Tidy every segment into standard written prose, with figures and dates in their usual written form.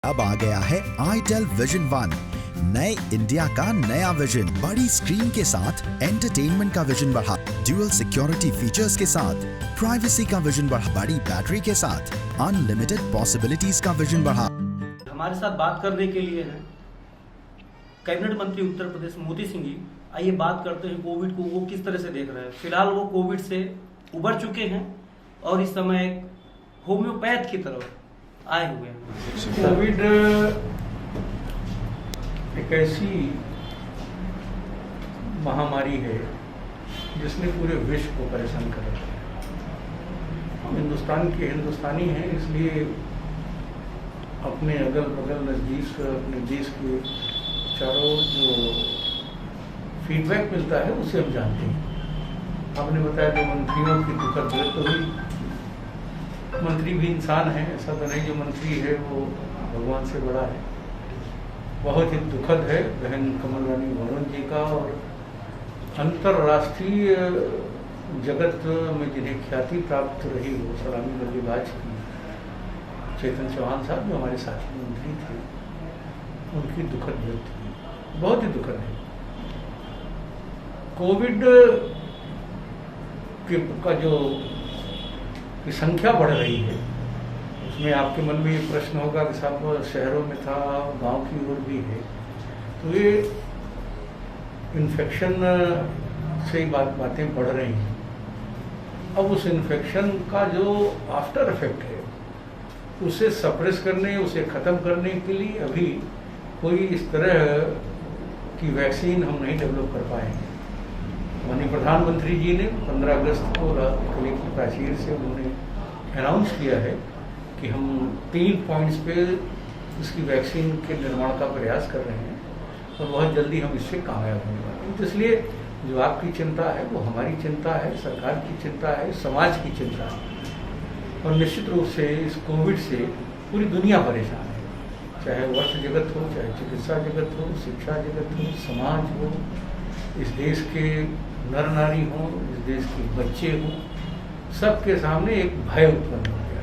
अब आ गया है आईटेल विजन वन, नए इंडिया का नया विजन। बड़ी स्क्रीन के साथ एंटरटेनमेंट का विजन बढ़ा, ड्यूअल सिक्योरिटी फीचर्स के साथ प्राइवेसी का विजन बढ़ा, बड़ी बैटरी के साथ अनलिमिटेड पॉसिबिलिटीज का विजन बढ़ा। हमारे साथ बात करने के लिए हैं कैबिनेट मंत्री उत्तर प्रदेश मोती सिंह जी। आइए बात करते हैं कोविड को वो किस तरह से देख रहे हैं। फिलहाल वो कोविड से उबर चुके हैं और इस समय होम्योपैथ की तरफ आए हुए हैं। कोविड एक ऐसी महामारी है जिसने पूरे विश्व को परेशान कर रखा है। हम हिंदुस्तानी हैं, इसलिए अपने अगल बगल नज़दीक अपने देश के चारों जो फीडबैक मिलता है उसे हम जानते हैं। आपने बताया जो मंत्रियों की दुखद मृत्यु हुई। मंत्री भी इंसान है, ऐसा तो नहीं जो मंत्री है वो भगवान से बड़ा है। बहुत ही दुखद है बहन कमल रानी वरुण जी का, और अंतर्राष्ट्रीय जगत में जिन्हें ख्याति प्राप्त रही वो सलामी बल्लेबाज की चेतन चौहान साहब जो हमारे साथी मंत्री थे, उनकी दुखद मृत्यु बहुत ही दुखद है। कोविड का जो की संख्या बढ़ रही है उसमें आपके मन में ये प्रश्न होगा कि साहब शहरों में था, गांव की ओर भी है, तो ये इन्फेक्शन से ही बातें बढ़ रही हैं। अब उस इन्फेक्शन का जो आफ्टर इफेक्ट है उसे सप्रेस करने, उसे ख़त्म करने के लिए अभी कोई इस तरह की वैक्सीन हम नहीं डेवलप कर पाएंगे। माननीय प्रधानमंत्री जी ने 15 अगस्त को कलेक्टर प्राचीर से उन्होंने अनाउंस किया है कि हम 3 पॉइंट्स पे इसकी वैक्सीन के निर्माण का प्रयास कर रहे हैं और बहुत जल्दी हम इससे कामयाब होने वाले हैं। तो इसलिए जो आपकी चिंता है वो हमारी चिंता है, सरकार की चिंता है, समाज की चिंता है। और निश्चित रूप से इस कोविड से पूरी दुनिया परेशान है, चाहे अर्थ जगत हो, चाहे चिकित्सा जगत हो, शिक्षा जगत हो, समाज हो, इस देश के नर नारी हों, इस देश के बच्चे हों, सबके सामने एक भय उत्पन्न हो गया।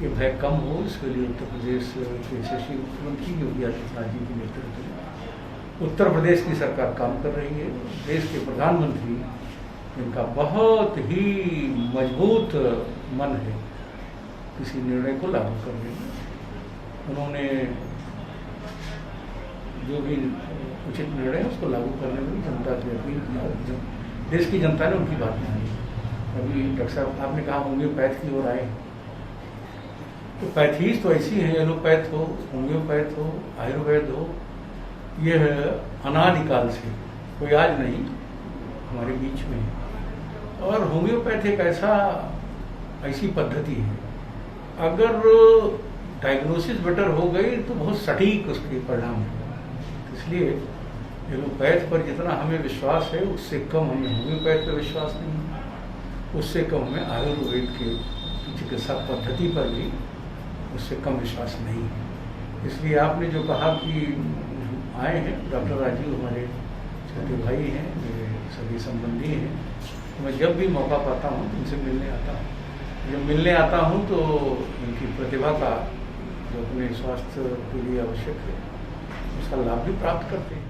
ये भय कम हो, इसके लिए उत्तर प्रदेश के यशस्वी मुख्यमंत्री योगी आदित्यनाथ जी के नेतृत्व में उत्तर प्रदेश की सरकार काम कर रही है। देश के प्रधानमंत्री जिनका बहुत ही मजबूत मन है किसी निर्णय को लागू करने में, उन्होंने जो भी उचित निर्णय उसको लागू करने में जनता की अपील की। देश की जनता ने उनकी बात मानी। अभी डॉक्टर साहब आपने कहा होम्योपैथ की ओर आए, तो पैथीज तो ऐसी हैं, एलोपैथ हो, होम्योपैथ हो, आयुर्वेद हो, यह अनादिकाल से कोई आज नहीं हमारे बीच में है। और होम्योपैथ एक ऐसी पद्धति है, अगर डायग्नोसिस बेटर हो गई तो बहुत सटीक उसके परिणाम है। इसलिए एलोपैथ पर जितना हमें विश्वास है उससे कम हमें होम्योपैथ पर विश्वास नहीं है, उससे कम हमें आयुर्वेद के चिकित्सा पद्धति पर भी उससे कम विश्वास नहीं है। इसलिए आपने जो कहा कि आए हैं, डॉक्टर राजीव हमारे छोटे भाई हैं, मेरे सभी संबंधी हैं, तो मैं जब भी मौका पाता हूँ उनसे मिलने आता हूँ। जब मिलने आता हूँ तो उनकी प्रतिभा का जो अपने स्वास्थ्य के लिए आवश्यक है उसका लाभ भी प्राप्त करते हैं।